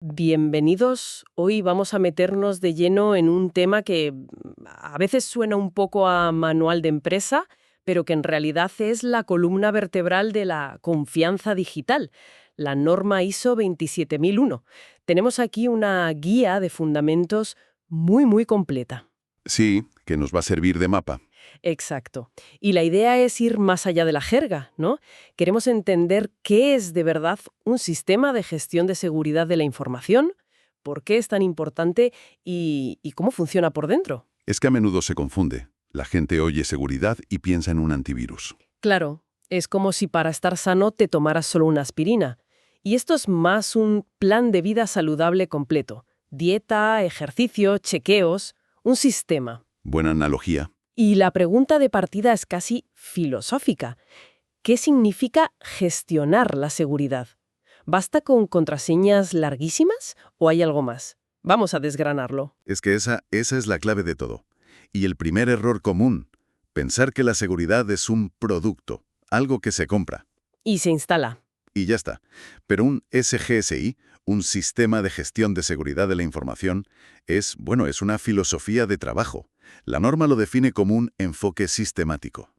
Bienvenidos. Hoy vamos a meternos de lleno en un tema que a veces suena un poco a manual de empresa, pero que en realidad es la columna vertebral de la confianza digital, la norma ISO 27001. Tenemos aquí una guía de fundamentos muy completa. Sí, que nos va a servir de mapa. Exacto. Y la idea es ir más allá de la jerga, ¿no? Queremos entender qué es de verdad un sistema de gestión de seguridad de la información, por qué es tan importante y cómo funciona por dentro. Es que a menudo se confunde. La gente oye seguridad y piensa en un antivirus. Claro, es como si para estar sano te tomaras solo una aspirina. Y esto es más un plan de vida saludable completo. Dieta, ejercicio, chequeos, un sistema. Buena analogía. Y la pregunta de partida es casi filosófica. ¿Qué significa gestionar la seguridad? ¿Basta con contraseñas larguísimas o hay algo más? Vamos a desgranarlo. Es que esa es la clave de todo. Y el primer error común, pensar que la seguridad es un producto, algo que se compra. Y se instala. Y ya está. Pero un SGSI, un sistema de gestión de seguridad de la información, es una filosofía de trabajo. La norma lo define como un enfoque sistemático.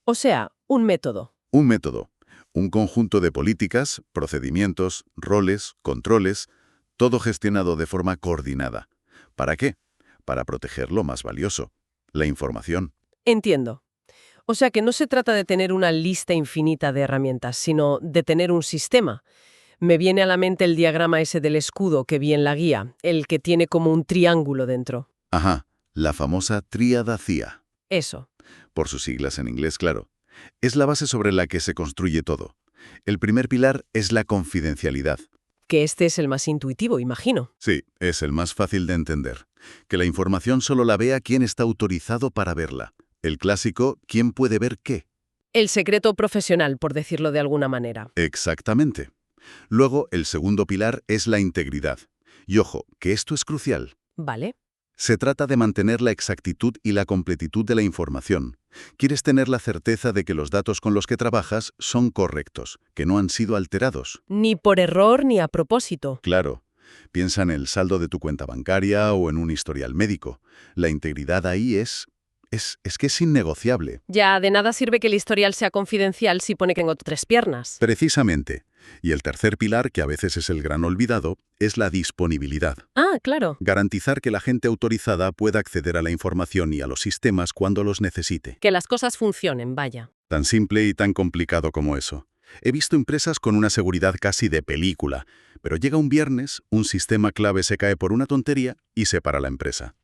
O sea, un método. Un método, un conjunto de políticas, procedimientos, roles, controles, todo gestionado de forma coordinada. ¿Para qué? Para proteger lo más valioso, la información. Entiendo. O sea que no se trata de tener una lista infinita de herramientas, sino de tener un sistema. Me viene a la mente el diagrama ese del escudo que vi en la guía, el que tiene como un triángulo dentro. Ajá, la famosa tríada CIA. Eso. Por sus siglas en inglés, claro. Es la base sobre la que se construye todo. El primer pilar es la confidencialidad. Que este es el más intuitivo, imagino. Sí, es el más fácil de entender. Que la información solo la vea quien está autorizado para verla. El clásico, ¿quién puede ver qué? El secreto profesional, por decirlo de alguna manera. Exactamente. Luego, el segundo pilar es la integridad. Y ojo, que esto es crucial. Vale. Se trata de mantener la exactitud y la completitud de la información. Quieres tener la certeza de que los datos con los que trabajas son correctos, que no han sido alterados. Ni por error ni a propósito. Claro. Piensa en el saldo de tu cuenta bancaria o en un historial médico. La integridad ahí es que es innegociable. Ya de nada sirve que el historial sea confidencial si pone que tengo 3 piernas. Precisamente. Y el tercer pilar, que a veces es el gran olvidado, es la disponibilidad. Ah, claro. Garantizar que la gente autorizada pueda acceder a la información y a los sistemas cuando los necesite. Que las cosas funcionen, vaya. Tan simple y tan complicado como eso. He visto empresas con una seguridad casi de película, pero llega un viernes, un sistema clave se cae por una tontería y se para la empresa.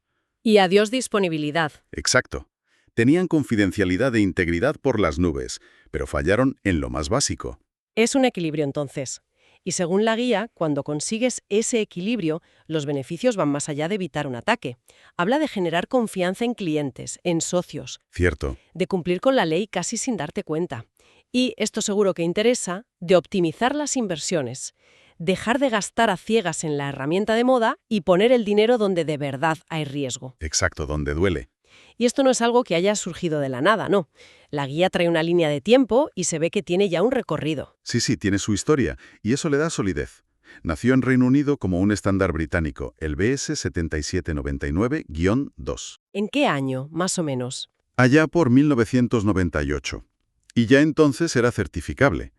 Y adiós disponibilidad. Exacto. Tenían confidencialidad e integridad por las nubes, pero fallaron en lo más básico. Es un equilibrio entonces. Y según la guía, cuando consigues ese equilibrio, los beneficios van más allá de evitar un ataque. Habla de generar confianza en clientes, en socios, Cierto. de cumplir con la ley casi sin darte cuenta. Y, esto seguro que interesa, de optimizar las inversiones. Dejar de gastar a ciegas en la herramienta de moda y poner el dinero donde de verdad hay riesgo. Exacto, donde duele. Y esto no es algo que haya surgido de la nada, no. La guía trae una línea de tiempo y se ve que tiene ya un recorrido. Sí, tiene su historia, y eso le da solidez. Nació en Reino Unido como un estándar británico, el BS 7799-2. ¿En qué año, más o menos? Allá por 1998. Y ya entonces era certificable.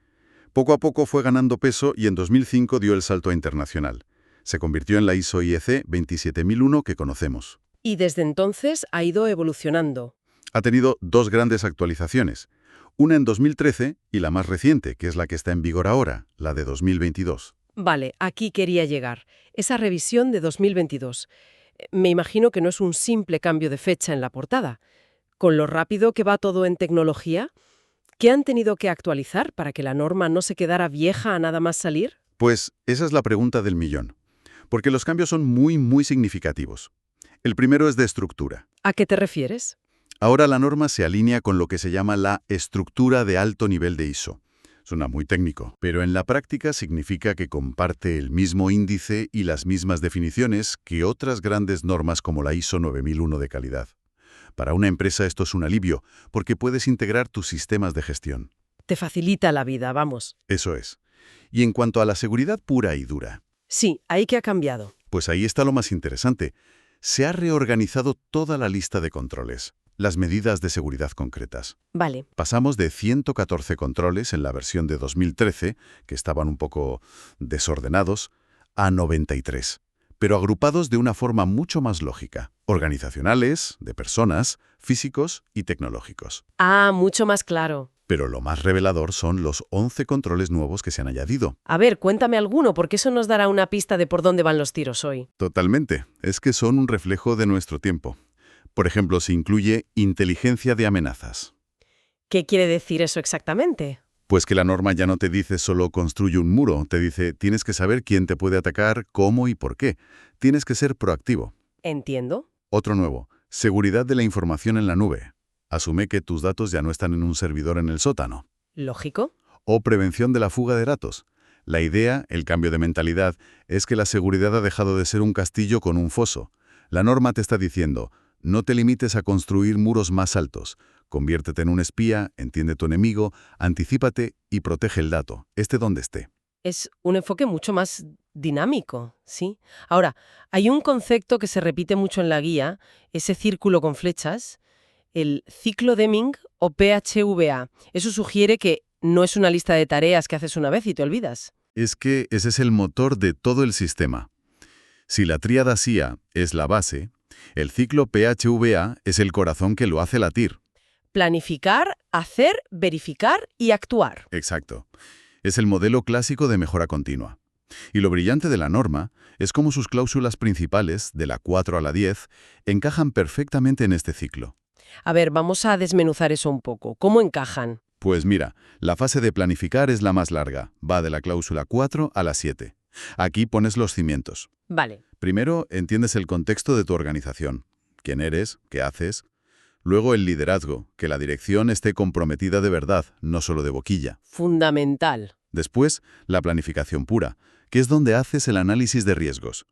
Poco a poco fue ganando peso y en 2005 dio el salto a internacional. Se convirtió en la ISO IEC 27001 que conocemos. Y desde entonces ha ido evolucionando. Ha tenido dos grandes actualizaciones. Una en 2013 y la más reciente, que es la que está en vigor ahora, la de 2022. Vale, aquí quería llegar. Esa revisión de 2022. Me imagino que no es un simple cambio de fecha en la portada. Con lo rápido que va todo en tecnología, ¿qué han tenido que actualizar para que la norma no se quedara vieja a nada más salir? Pues esa es la pregunta del millón. Porque los cambios son muy significativos. El primero es de estructura. ¿A qué te refieres? Ahora la norma se alinea con lo que se llama la estructura de alto nivel de ISO. Suena muy técnico, pero en la práctica significa que comparte el mismo índice y las mismas definiciones que otras grandes normas como la ISO 9001 de calidad. Para una empresa esto es un alivio, porque puedes integrar tus sistemas de gestión. Te facilita la vida, vamos. Eso es. Y en cuanto a la seguridad pura y dura, Sí, ahí que ha cambiado. Pues ahí está lo más interesante. Se ha reorganizado toda la lista de controles, las medidas de seguridad concretas. Vale. Pasamos de 114 controles en la versión de 2013, que estaban un poco desordenados, a 93, pero agrupados de una forma mucho más lógica, organizacionales, de personas, físicos y tecnológicos. Ah, mucho más claro. Pero lo más revelador son los 11 controles nuevos que se han añadido. A ver, cuéntame alguno, porque eso nos dará una pista de por dónde van los tiros hoy. Totalmente. Es que son un reflejo de nuestro tiempo. Por ejemplo, se incluye inteligencia de amenazas. ¿Qué quiere decir eso exactamente? Pues que la norma ya no te dice solo construye un muro, te dice tienes que saber quién te puede atacar, cómo y por qué. Tienes que ser proactivo. Entiendo. Otro nuevo, seguridad de la información en la nube. Asume que tus datos ya no están en un servidor en el sótano. Lógico. O prevención de la fuga de datos. La idea, el cambio de mentalidad, es que la seguridad ha dejado de ser un castillo con un foso. La norma te está diciendo, no te limites a construir muros más altos. Conviértete en un espía, entiende tu enemigo, anticípate y protege el dato, esté donde esté. Es un enfoque mucho más dinámico, ¿sí? Ahora, hay un concepto que se repite mucho en la guía, ese círculo con flechas, el ciclo Deming o PHVA. Eso sugiere que no es una lista de tareas que haces una vez y te olvidas. Es que ese es el motor de todo el sistema. Si la tríada SIA es la base, el ciclo PHVA es el corazón que lo hace latir. Planificar, hacer, verificar y actuar. Exacto. Es el modelo clásico de mejora continua. Y lo brillante de la norma es cómo sus cláusulas principales, de la 4 a la 10, encajan perfectamente en este ciclo. A ver, vamos a desmenuzar eso un poco. ¿Cómo encajan? Pues mira, la fase de planificar es la más larga, va de la cláusula 4 a la 7. Aquí pones los cimientos. Vale. Primero, entiendes el contexto de tu organización. ¿Quién eres? ¿Qué haces? Luego, el liderazgo, que la dirección esté comprometida de verdad, no solo de boquilla. Fundamental. Después, la planificación pura, que es donde haces el análisis de riesgos.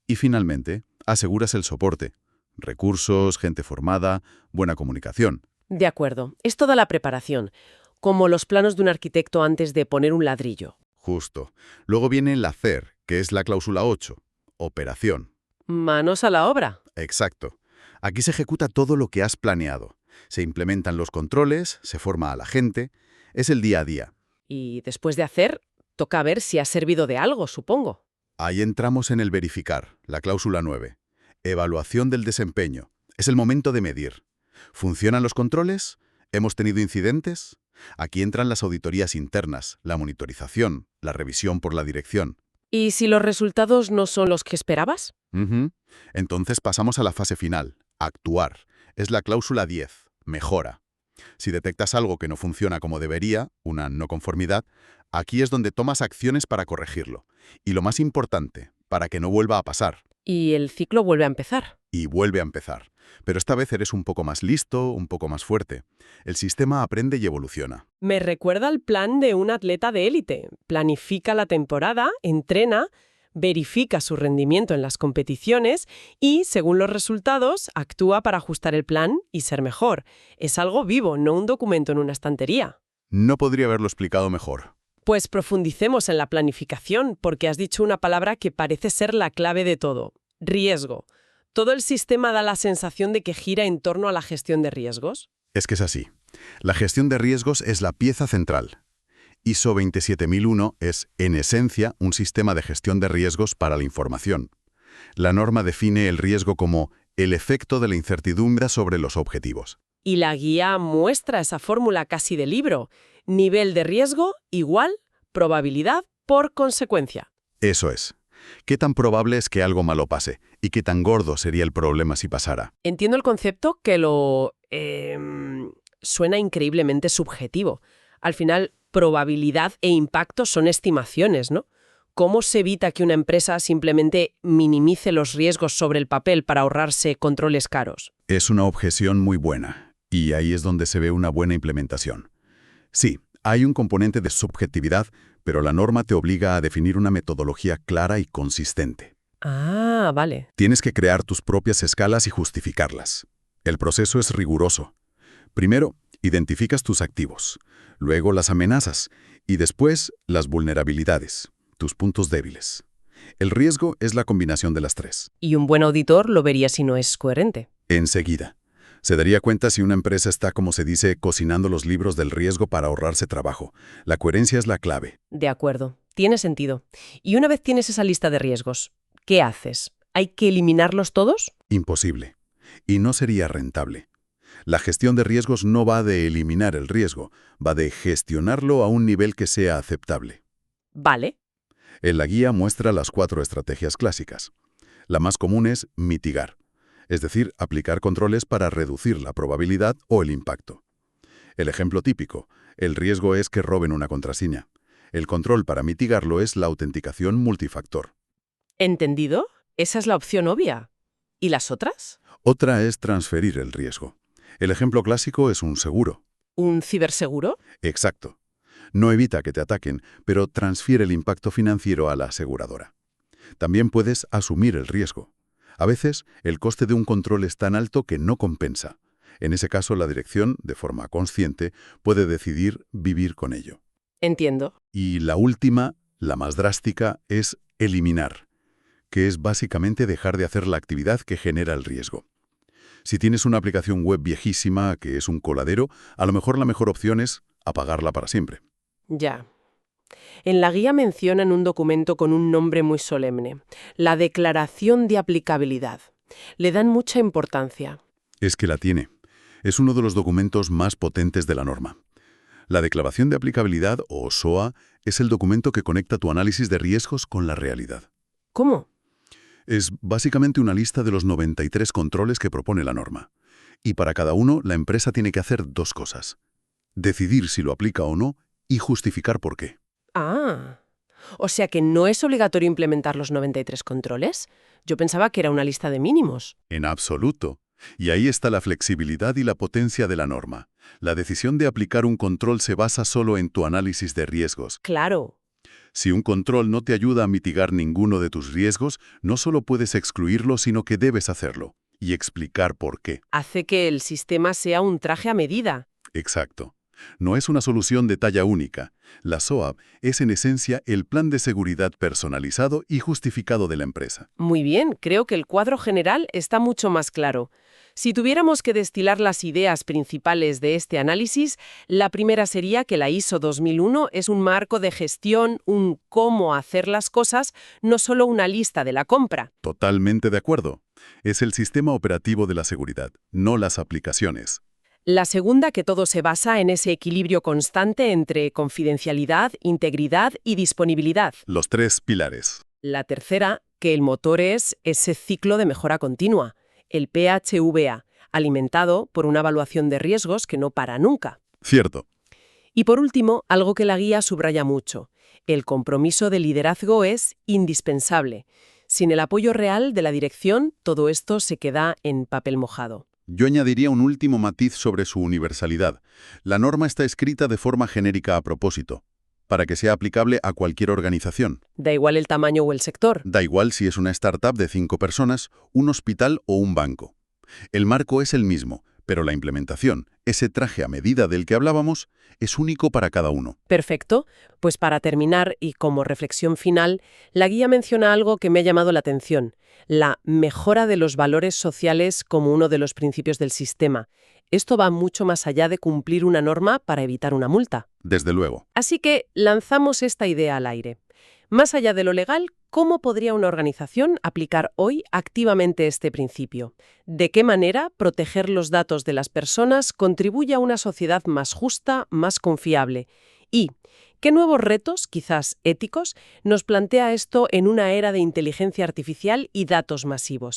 Y finalmente, aseguras el soporte. Recursos, gente formada, buena comunicación. De acuerdo. Es toda la preparación, como los planos de un arquitecto antes de poner un ladrillo. Justo. Luego viene el hacer, que es la cláusula 8. Operación. Manos a la obra. Exacto. Aquí se ejecuta todo lo que has planeado. Se implementan los controles, se forma a la gente. Es el día a día. Y después de hacer, toca ver si ha servido de algo, supongo. Ahí entramos en el verificar, la cláusula 9. Evaluación del desempeño. Es el momento de medir. ¿Funcionan los controles? ¿Hemos tenido incidentes? Aquí entran las auditorías internas, la monitorización, la revisión por la dirección. ¿Y si los resultados no son los que esperabas? Entonces pasamos a la fase final, actuar. Es la cláusula 10, mejora. Si detectas algo que no funciona como debería, una no conformidad, aquí es donde tomas acciones para corregirlo. Y lo más importante, para que no vuelva a pasar. Y el ciclo vuelve a empezar. Y vuelve a empezar. Pero esta vez eres un poco más listo, un poco más fuerte. El sistema aprende y evoluciona. Me recuerda al plan de un atleta de élite. Planifica la temporada, entrena, verifica su rendimiento en las competiciones y, según los resultados, actúa para ajustar el plan y ser mejor. Es algo vivo, no un documento en una estantería. No podría haberlo explicado mejor. Pues profundicemos en la planificación, porque has dicho una palabra que parece ser la clave de todo: riesgo. ¿Todo el sistema da la sensación de que gira en torno a la gestión de riesgos? Es que es así. La gestión de riesgos es la pieza central. ISO 27001 es, en esencia, un sistema de gestión de riesgos para la información. La norma define el riesgo como el efecto de la incertidumbre sobre los objetivos. Y la guía muestra esa fórmula casi de libro. Nivel de riesgo igual probabilidad por consecuencia. Eso es. ¿Qué tan probable es que algo malo pase? ¿Y qué tan gordo sería el problema si pasara? Entiendo el concepto, que suena increíblemente subjetivo. Al final, probabilidad e impacto son estimaciones, ¿no? ¿Cómo se evita que una empresa simplemente minimice los riesgos sobre el papel para ahorrarse controles caros? Es una objeción muy buena, y ahí es donde se ve una buena implementación. Sí, hay un componente de subjetividad, pero la norma te obliga a definir una metodología clara y consistente. Ah, vale. Tienes que crear tus propias escalas y justificarlas. El proceso es riguroso. Primero, identificas tus activos, luego las amenazas y después las vulnerabilidades, tus puntos débiles. El riesgo es la combinación de las tres. Y un buen auditor lo vería si no es coherente. Enseguida. Se daría cuenta si una empresa está, como se dice, cocinando los libros del riesgo para ahorrarse trabajo. La coherencia es la clave. De acuerdo, tiene sentido. Y una vez tienes esa lista de riesgos, ¿qué haces? ¿Hay que eliminarlos todos? Imposible. Y no sería rentable. La gestión de riesgos no va de eliminar el riesgo, va de gestionarlo a un nivel que sea aceptable. Vale. En la guía muestra las 4 estrategias clásicas. La más común es mitigar, es decir, aplicar controles para reducir la probabilidad o el impacto. El ejemplo típico, el riesgo es que roben una contraseña. El control para mitigarlo es la autenticación multifactor. ¿Entendido? Esa es la opción obvia. ¿Y las otras? Otra es transferir el riesgo. El ejemplo clásico es un seguro. ¿Un ciberseguro? Exacto. No evita que te ataquen, pero transfiere el impacto financiero a la aseguradora. También puedes asumir el riesgo. A veces, el coste de un control es tan alto que no compensa. En ese caso, la dirección, de forma consciente, puede decidir vivir con ello. Entiendo. Y la última, la más drástica, es eliminar, que es básicamente dejar de hacer la actividad que genera el riesgo. Si tienes una aplicación web viejísima que es un coladero, a lo mejor la mejor opción es apagarla para siempre. Ya. En la guía mencionan un documento con un nombre muy solemne, la Declaración de Aplicabilidad. Le dan mucha importancia. Es que la tiene. Es uno de los documentos más potentes de la norma. La Declaración de Aplicabilidad, o SOA, es el documento que conecta tu análisis de riesgos con la realidad. ¿Cómo? Es básicamente una lista de los 93 controles que propone la norma. Y para cada uno, la empresa tiene que hacer 2 cosas. Decidir si lo aplica o no y justificar por qué. Ah. O sea que no es obligatorio implementar los 93 controles. Yo pensaba que era una lista de mínimos. En absoluto. Y ahí está la flexibilidad y la potencia de la norma. La decisión de aplicar un control se basa solo en tu análisis de riesgos. Claro. Si un control no te ayuda a mitigar ninguno de tus riesgos, no solo puedes excluirlo, sino que debes hacerlo. Y explicar por qué. Hace que el sistema sea un traje a medida. Exacto. No es una solución de talla única. La SOAP es en esencia el plan de seguridad personalizado y justificado de la empresa. Muy bien, creo que el cuadro general está mucho más claro. Si tuviéramos que destilar las ideas principales de este análisis, la primera sería que la ISO 2001 es un marco de gestión, un cómo hacer las cosas, no solo una lista de la compra. Totalmente de acuerdo. Es el sistema operativo de la seguridad, no las aplicaciones. La segunda, que todo se basa en ese equilibrio constante entre confidencialidad, integridad y disponibilidad. Los 3 pilares. La tercera, que el motor es ese ciclo de mejora continua, el PHVA, alimentado por una evaluación de riesgos que no para nunca. Cierto. Y por último, algo que la guía subraya mucho, el compromiso de liderazgo es indispensable. Sin el apoyo real de la dirección, todo esto se queda en papel mojado. Yo añadiría un último matiz sobre su universalidad. La norma está escrita de forma genérica a propósito, para que sea aplicable a cualquier organización. Da igual el tamaño o el sector. Da igual si es una startup de 5 personas, un hospital o un banco. El marco es el mismo, pero la implementación, ese traje a medida del que hablábamos, es único para cada uno. Perfecto. Pues para terminar y como reflexión final, la guía menciona algo que me ha llamado la atención, la mejora de los valores sociales como uno de los principios del sistema. Esto va mucho más allá de cumplir una norma para evitar una multa. Desde luego. Así que lanzamos esta idea al aire. Más allá de lo legal, ¿cómo podría una organización aplicar hoy activamente este principio? ¿De qué manera proteger los datos de las personas contribuye a una sociedad más justa, más confiable? ¿Y qué nuevos retos, quizás éticos, nos plantea esto en una era de inteligencia artificial y datos masivos?